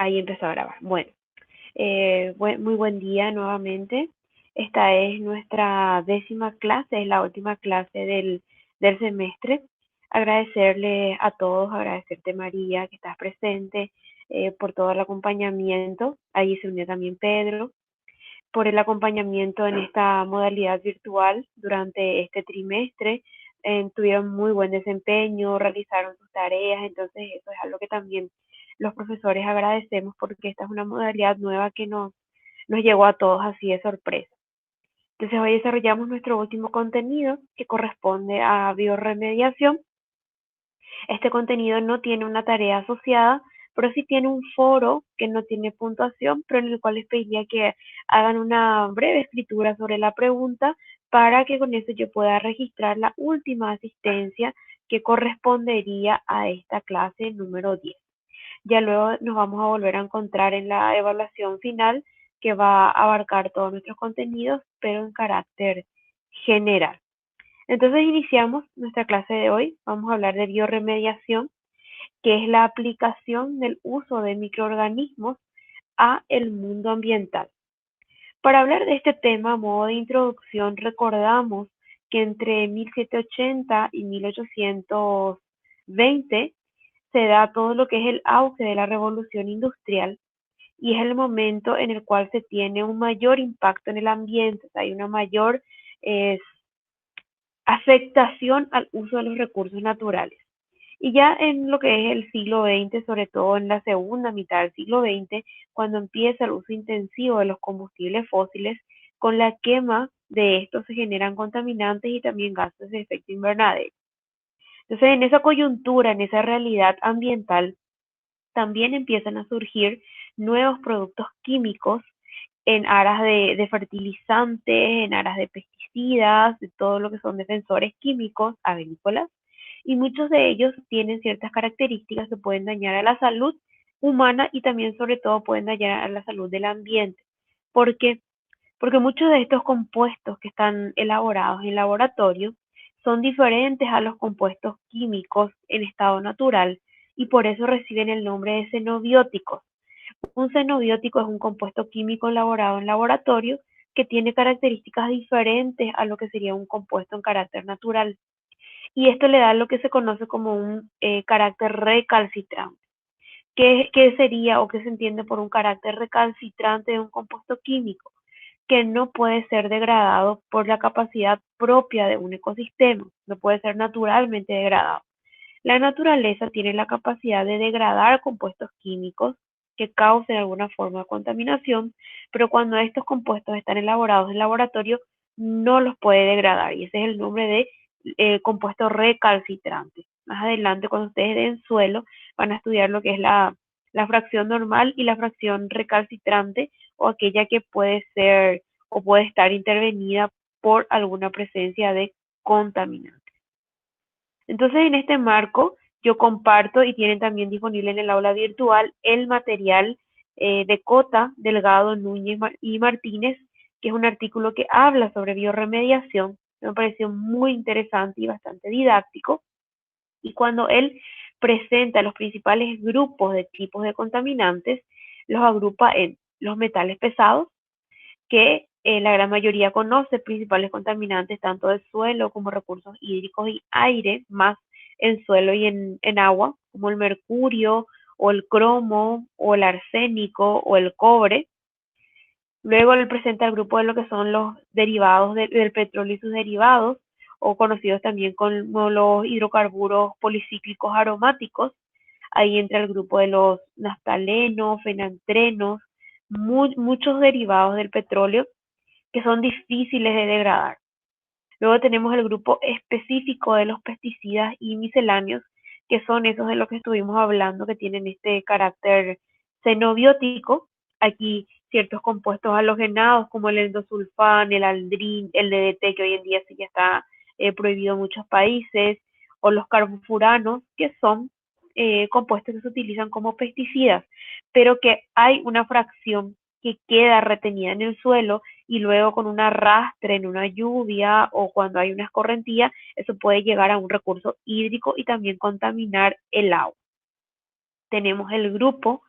Ahí empezó a grabar. Bueno, muy buen día nuevamente. Esta es nuestra 10ª clase, es la última clase del semestre. Agradecerle a todos, agradecerte María que estás presente, por todo el acompañamiento. Ahí se unió también Pedro, por el acompañamiento en esta modalidad virtual durante este trimestre. Tuvieron muy buen desempeño, realizaron sus tareas, entonces eso es algo que también los profesores agradecemos porque esta es una modalidad nueva que nos llegó a todos así de sorpresa. Entonces hoy desarrollamos nuestro último contenido que corresponde a biorremediación. Este contenido no tiene una tarea asociada, pero sí tiene un foro que no tiene puntuación, pero en el cual les pediría que hagan una breve escritura sobre la pregunta para que con eso yo pueda registrar la última asistencia que correspondería a esta clase número 10. Ya luego nos vamos a volver a encontrar en la evaluación final que va a abarcar todos nuestros contenidos, pero en carácter general. Entonces iniciamos nuestra clase de hoy. Vamos a hablar de biorremediación, que es la aplicación del uso de microorganismos a el mundo ambiental. Para hablar de este tema a modo de introducción, recordamos que entre 1780 y 1820 se da todo lo que es el auge de la revolución industrial y es el momento en el cual se tiene un mayor impacto en el ambiente, o sea, hay una mayor eh, afectación al uso de los recursos naturales. Y ya en lo que es el siglo XX, sobre todo en la segunda mitad del siglo XX, cuando empieza el uso intensivo de los combustibles fósiles, con la quema de estos se generan contaminantes y también gases de efecto invernadero. Entonces, en esa coyuntura, en esa realidad ambiental, también empiezan a surgir nuevos productos químicos en aras de fertilizantes, en aras de pesticidas, de todo lo que son defensores químicos agrícolas, y muchos de ellos tienen ciertas características que pueden dañar a la salud humana y también sobre todo pueden dañar a la salud del ambiente. ¿Por qué? Porque muchos de estos compuestos que están elaborados en laboratorio son diferentes a los compuestos químicos en estado natural y por eso reciben el nombre de xenobióticos. Un xenobiótico es un compuesto químico elaborado en laboratorio que tiene características diferentes a lo que sería un compuesto en carácter natural. Y esto le da lo que se conoce como un carácter recalcitrante. ¿Qué sería o qué se entiende por un carácter recalcitrante de un compuesto químico? Que no puede ser degradado por la capacidad propia de un ecosistema, no puede ser naturalmente degradado. La naturaleza tiene la capacidad de degradar compuestos químicos que causen alguna forma de contaminación, pero cuando estos compuestos están elaborados en laboratorio, no los puede degradar y ese es el nombre de compuesto recalcitrante. Más adelante, cuando ustedes den suelo, van a estudiar lo que es la fracción normal y la fracción recalcitrante o aquella que puede ser o puede estar intervenida por alguna presencia de contaminantes. Entonces, en este marco, yo comparto y tienen también disponible en el aula virtual el material de Cota, Delgado, Núñez y Martínez, que es un artículo que habla sobre biorremediación. Me pareció muy interesante y bastante didáctico. Y cuando él presenta los principales grupos de tipos de contaminantes, los agrupa en los metales pesados, que la gran mayoría conoce, principales contaminantes tanto del suelo como recursos hídricos y aire, más en suelo y en agua, como el mercurio o el cromo o el arsénico o el cobre. Luego él presenta el grupo de lo que son los derivados del petróleo y sus derivados, o conocidos también como los hidrocarburos policíclicos aromáticos. Ahí entra el grupo de los naftalenos, fenantrenos, muchos derivados del petróleo que son difíciles de degradar. Luego tenemos el grupo específico de los pesticidas y misceláneos, que son esos de los que estuvimos hablando, que tienen este carácter xenobiótico. Aquí ciertos compuestos halogenados como el endosulfán, el aldrin, el DDT, que hoy en día sí ya está prohibido en muchos países, o los carbofuranos, que son compuestos que se utilizan como pesticidas, pero que hay una fracción que queda retenida en el suelo y luego con un arrastre en una lluvia o cuando hay una escorrentía, eso puede llegar a un recurso hídrico y también contaminar el agua. Tenemos el grupo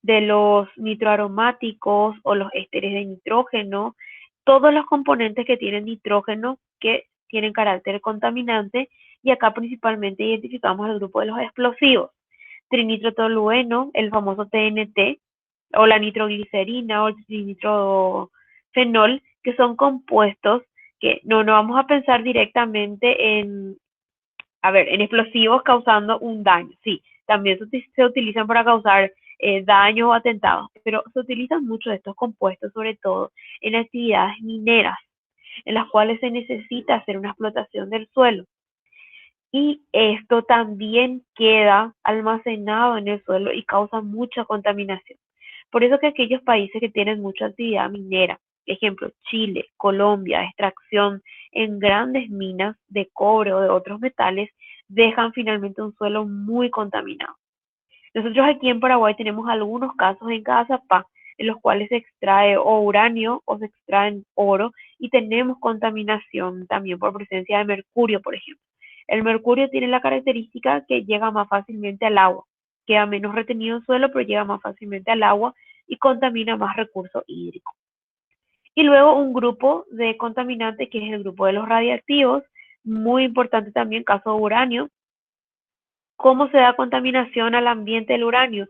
de los nitroaromáticos o los ésteres de nitrógeno, todos los componentes que tienen nitrógeno que tienen carácter contaminante, y acá principalmente identificamos el grupo de los explosivos, trinitrotolueno, el famoso TNT, o la nitroglicerina o el trinitrofenol, que son compuestos que no vamos a pensar directamente en explosivos causando un daño. Sí, también se utilizan para causar daños o atentados, pero se utilizan mucho de estos compuestos, sobre todo en actividades mineras, en las cuales se necesita hacer una explotación del suelo. Y esto también queda almacenado en el suelo y causa mucha contaminación. Por eso que aquellos países que tienen mucha actividad minera, ejemplo, Chile, Colombia, extracción en grandes minas de cobre o de otros metales, dejan finalmente un suelo muy contaminado. Nosotros aquí en Paraguay tenemos algunos casos en Cazapá en los cuales se extrae o uranio o se extrae oro, y tenemos contaminación también por presencia de mercurio, por ejemplo. El mercurio tiene la característica que llega más fácilmente al agua, queda menos retenido en el suelo, pero llega más fácilmente al agua y contamina más recursos hídricos. Y luego un grupo de contaminantes que es el grupo de los radiactivos, muy importante también, caso de uranio. ¿Cómo se da contaminación al ambiente del uranio?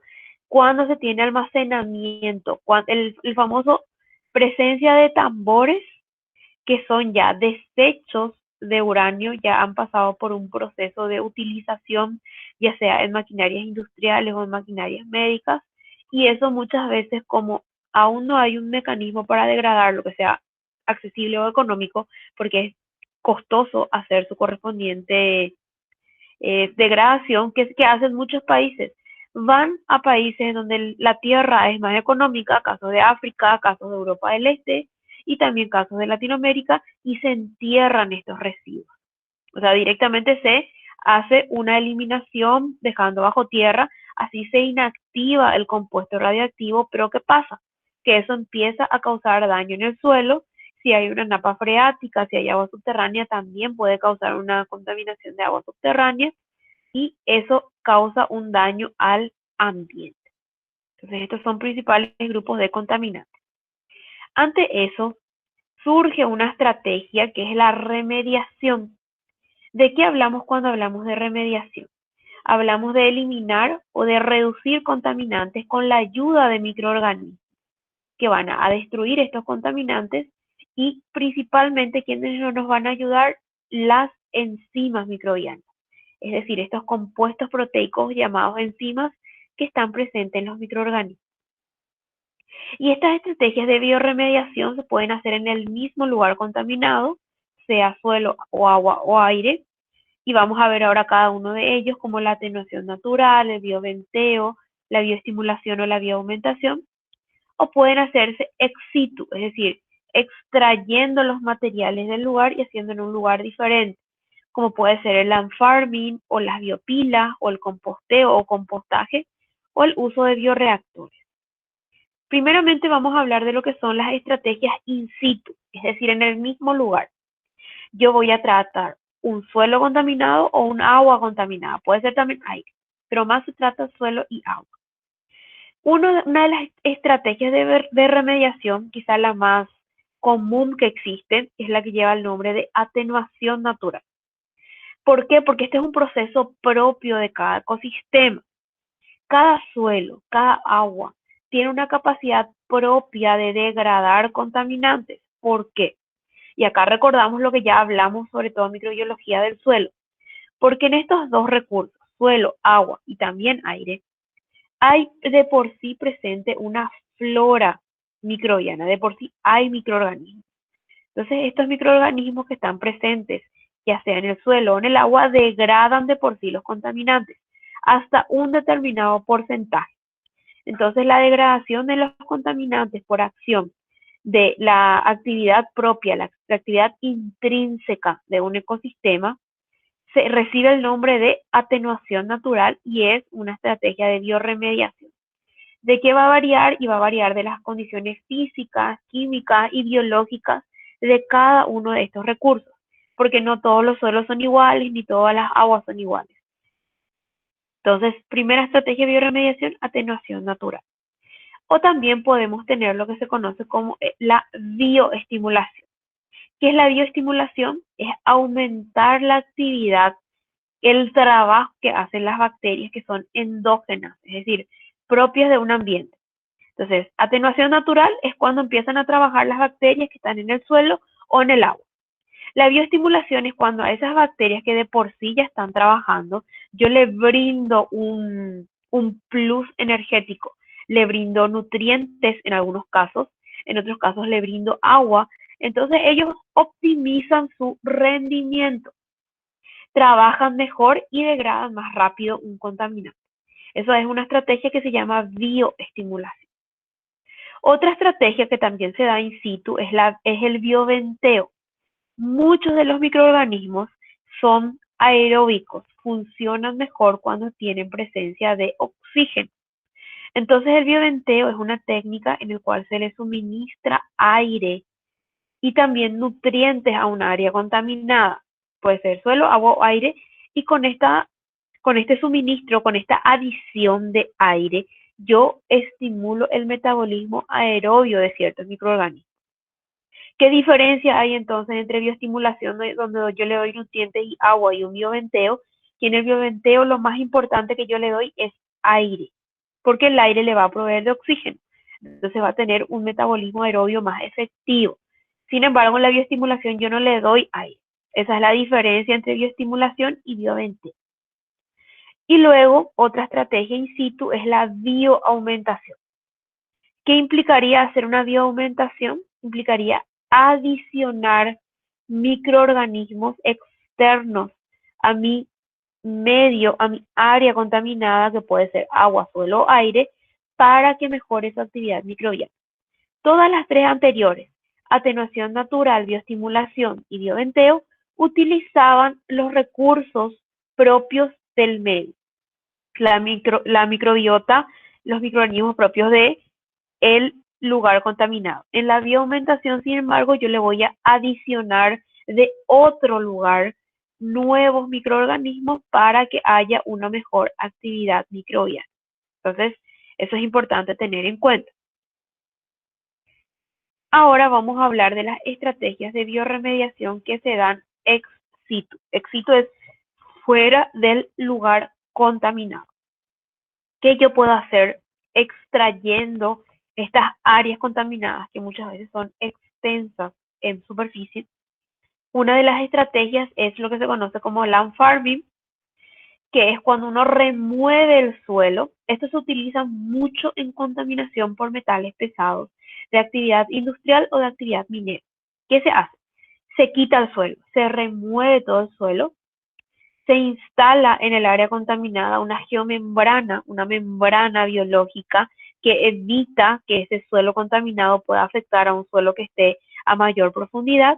Cuando se tiene almacenamiento, el famoso presencia de tambores que son ya desechos de uranio, ya han pasado por un proceso de utilización, ya sea en maquinarias industriales o en maquinarias médicas, y eso muchas veces, como aún no hay un mecanismo para degradar lo que sea accesible o económico, porque es costoso hacer su correspondiente degradación que hacen muchos países. Van a países donde la tierra es más económica, casos de África, casos de Europa del Este y también casos de Latinoamérica, y se entierran estos residuos. O sea, directamente se hace una eliminación dejando bajo tierra, así se inactiva el compuesto radiactivo, pero ¿qué pasa? Que eso empieza a causar daño en el suelo. Si hay una napa freática, si hay agua subterránea, también puede causar una contaminación de agua subterránea, y eso causa un daño al ambiente. Entonces, estos son principales grupos de contaminantes. Ante eso, surge una estrategia que es la remediación. ¿De qué hablamos cuando hablamos de remediación? Hablamos de eliminar o de reducir contaminantes con la ayuda de microorganismos que van a destruir estos contaminantes, y principalmente quienes nos van a ayudar, las enzimas microbianas, es decir, estos compuestos proteicos llamados enzimas que están presentes en los microorganismos. Y estas estrategias de bioremediación se pueden hacer en el mismo lugar contaminado, sea suelo o agua o aire, y vamos a ver ahora cada uno de ellos, como la atenuación natural, el bioventeo, la bioestimulación o la bioaumentación, o pueden hacerse ex situ, es decir, extrayendo los materiales del lugar y haciendo en un lugar diferente, como puede ser el land farming o las biopilas o el composteo o compostaje o el uso de bioreactores. Primeramente vamos a hablar de lo que son las estrategias in situ, es decir, en el mismo lugar. Yo voy a tratar un suelo contaminado o un agua contaminada, puede ser también aire, pero más se trata suelo y agua. Una de las estrategias de remediación, quizá la más común que existe, es la que lleva el nombre de atenuación natural. ¿Por qué? Porque este es un proceso propio de cada ecosistema. Cada suelo, cada agua tiene una capacidad propia de degradar contaminantes. ¿Por qué? Y acá recordamos lo que ya hablamos, sobre todo en microbiología del suelo. Porque en estos dos recursos, suelo, agua y también aire, hay de por sí presente una flora microbiana, de por sí hay microorganismos. Entonces, estos microorganismos que están presentes, ya sea en el suelo o en el agua, degradan de por sí los contaminantes hasta un determinado porcentaje. Entonces, la degradación de los contaminantes por acción de la actividad propia, la actividad intrínseca de un ecosistema, se recibe el nombre de atenuación natural y es una estrategia de bioremediación. ¿De qué va a variar? Y va a variar de las condiciones físicas, químicas y biológicas de cada uno de estos recursos, porque no todos los suelos son iguales ni todas las aguas son iguales. Entonces, primera estrategia de bioremediación, atenuación natural. O también podemos tener lo que se conoce como la bioestimulación. ¿Qué es la bioestimulación? Es aumentar la actividad, el trabajo que hacen las bacterias que son endógenas, es decir, propias de un ambiente. Entonces, atenuación natural es cuando empiezan a trabajar las bacterias que están en el suelo o en el agua. La bioestimulación es cuando a esas bacterias que de por sí ya están trabajando, yo le brindo un plus energético, le brindo nutrientes en algunos casos, en otros casos le brindo agua. Entonces ellos optimizan su rendimiento, trabajan mejor y degradan más rápido un contaminante. Eso es una estrategia que se llama bioestimulación. Otra estrategia que también se da in situ es el bioventeo. Muchos de los microorganismos son aeróbicos, funcionan mejor cuando tienen presencia de oxígeno. Entonces el bioventeo es una técnica en la cual se le suministra aire y también nutrientes a un área contaminada. Puede ser suelo, agua o aire, y con este suministro, con esta adición de aire, yo estimulo el metabolismo aerobio de ciertos microorganismos. ¿Qué diferencia hay entonces entre bioestimulación, donde yo le doy nutrientes y agua, y un bioventeo? Y en el bioventeo lo más importante que yo le doy es aire, porque el aire le va a proveer de oxígeno. Entonces va a tener un metabolismo aerobio más efectivo. Sin embargo, en la bioestimulación yo no le doy aire. Esa es la diferencia entre bioestimulación y bioventeo. Y luego, otra estrategia in situ es la bioaumentación. ¿Qué implicaría hacer una bioaumentación? Implicaría adicionar microorganismos externos a mi medio, a mi área contaminada, que puede ser agua, suelo o aire, para que mejore su actividad microbiana. Todas las tres anteriores, atenuación natural, bioestimulación y bioventeo, utilizaban los recursos propios del medio, la microbiota, los microorganismos propios de el lugar contaminado. En la bioaumentación, sin embargo, yo le voy a adicionar de otro lugar nuevos microorganismos para que haya una mejor actividad microbiana. Entonces, eso es importante tener en cuenta. Ahora vamos a hablar de las estrategias de bioremediación que se dan ex situ. Ex situ es fuera del lugar contaminado. ¿Qué yo puedo hacer extrayendo estas áreas contaminadas, que muchas veces son extensas en superficie? Una de las estrategias es lo que se conoce como land farming, que es cuando uno remueve el suelo. Esto se utiliza mucho en contaminación por metales pesados de actividad industrial o de actividad minera. ¿Qué se hace? Se quita el suelo, se remueve todo el suelo, se instala en el área contaminada una geomembrana, una membrana biológica que evita que ese suelo contaminado pueda afectar a un suelo que esté a mayor profundidad,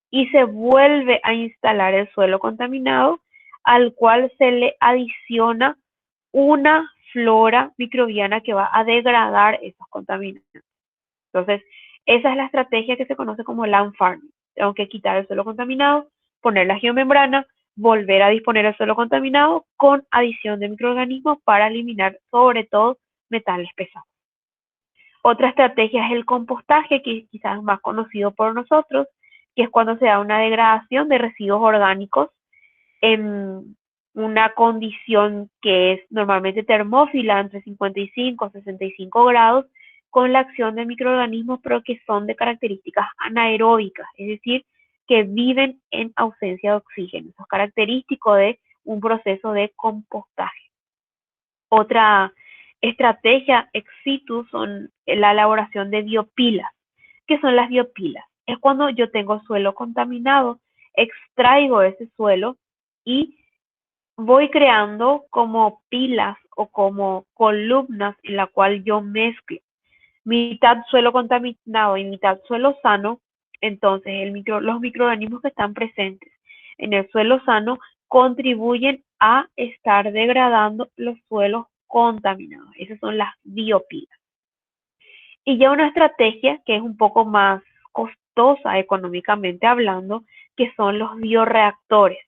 y se vuelve a instalar el suelo contaminado, al cual se le adiciona una flora microbiana que va a degradar esos contaminantes. Entonces, esa es la estrategia que se conoce como land farming. Tengo que quitar el suelo contaminado, poner la geomembrana, volver a disponer el suelo contaminado con adición de microorganismos para eliminar sobre todo metales pesados. Otra estrategia es el compostaje, que quizás es más conocido por nosotros, que es cuando se da una degradación de residuos orgánicos en una condición que es normalmente termófila, entre 55 a 65 grados, con la acción de microorganismos, pero que son de características anaeróbicas, es decir, que viven en ausencia de oxígeno. Eso es característico de un proceso de compostaje. Otra estrategia ex situ son la elaboración de biopilas. ¿Qué son las biopilas? Es cuando yo tengo suelo contaminado, extraigo ese suelo y voy creando como pilas o como columnas en la cual yo mezclo mitad suelo contaminado y mitad suelo sano. Entonces los microorganismos que están presentes en el suelo sano contribuyen a estar degradando los suelos contaminados. Esas son las biopilas. Y ya una estrategia que es un poco más costosa económicamente hablando, que son los bioreactores.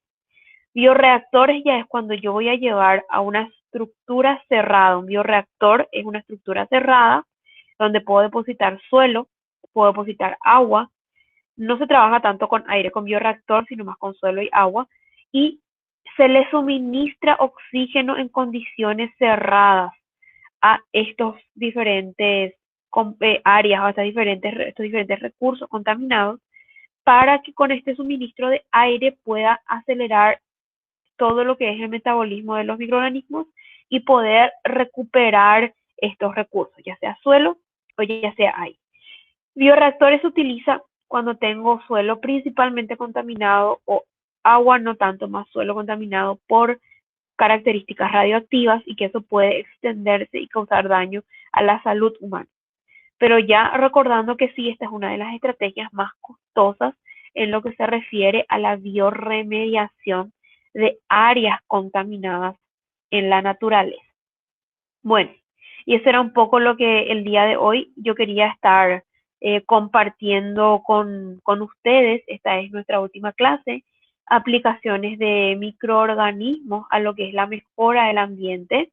Bioreactores ya es cuando yo voy a llevar a una estructura cerrada. Un bioreactor es una estructura cerrada donde puedo depositar suelo, puedo depositar agua. No se trabaja tanto con aire con bioreactor, sino más con suelo y agua. Y se le suministra oxígeno en condiciones cerradas a estos diferentes áreas, a estos diferentes recursos contaminados, para que con este suministro de aire pueda acelerar todo lo que es el metabolismo de los microorganismos y poder recuperar estos recursos, ya sea suelo o ya sea aire. Bioreactores se utiliza cuando tengo suelo principalmente contaminado o agua, no tanto, más suelo contaminado por características radioactivas y que eso puede extenderse y causar daño a la salud humana. Pero ya recordando que sí, esta es una de las estrategias más costosas en lo que se refiere a la bioremediación de áreas contaminadas en la naturaleza. Bueno, y eso era un poco lo que el día de hoy yo quería estar compartiendo con ustedes. Esta es nuestra última clase, aplicaciones de microorganismos a lo que es la mejora del ambiente,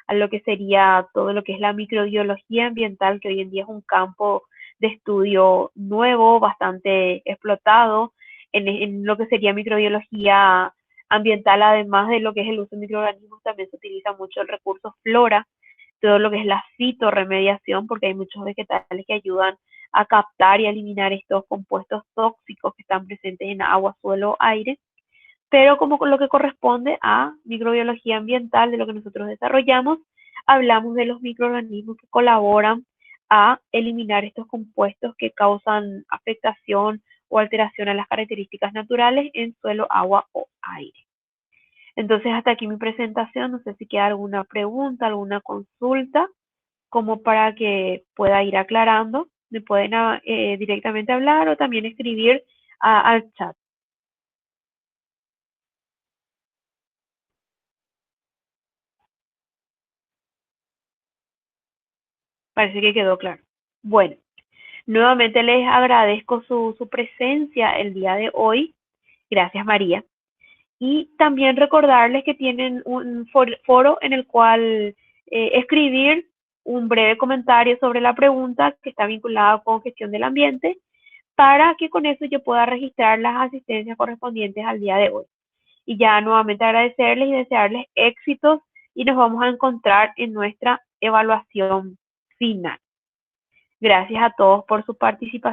a lo que sería todo lo que es la microbiología ambiental, que hoy en día es un campo de estudio nuevo, bastante explotado, en lo que sería microbiología ambiental, además de lo que es el uso de microorganismos, también se utiliza mucho el recurso flora, todo lo que es la fitorremediación, porque hay muchos vegetales que ayudan a captar y a eliminar estos compuestos tóxicos que están presentes en agua, suelo, aire, pero como con lo que corresponde a microbiología ambiental, de lo que nosotros desarrollamos, hablamos de los microorganismos que colaboran a eliminar estos compuestos que causan afectación o alteración a las características naturales en suelo, agua o aire. Entonces, hasta aquí mi presentación. No sé si queda alguna pregunta, alguna consulta, como para que pueda ir aclarando. Me pueden directamente hablar o también escribir al chat. Parece que quedó claro. Bueno, nuevamente les agradezco su presencia el día de hoy. Gracias, María. Y también recordarles que tienen un foro en el cual escribir un breve comentario sobre la pregunta que está vinculada con gestión del ambiente, para que con eso yo pueda registrar las asistencias correspondientes al día de hoy. Y ya nuevamente agradecerles y desearles éxitos, y nos vamos a encontrar en nuestra evaluación final. Gracias a todos por su participación.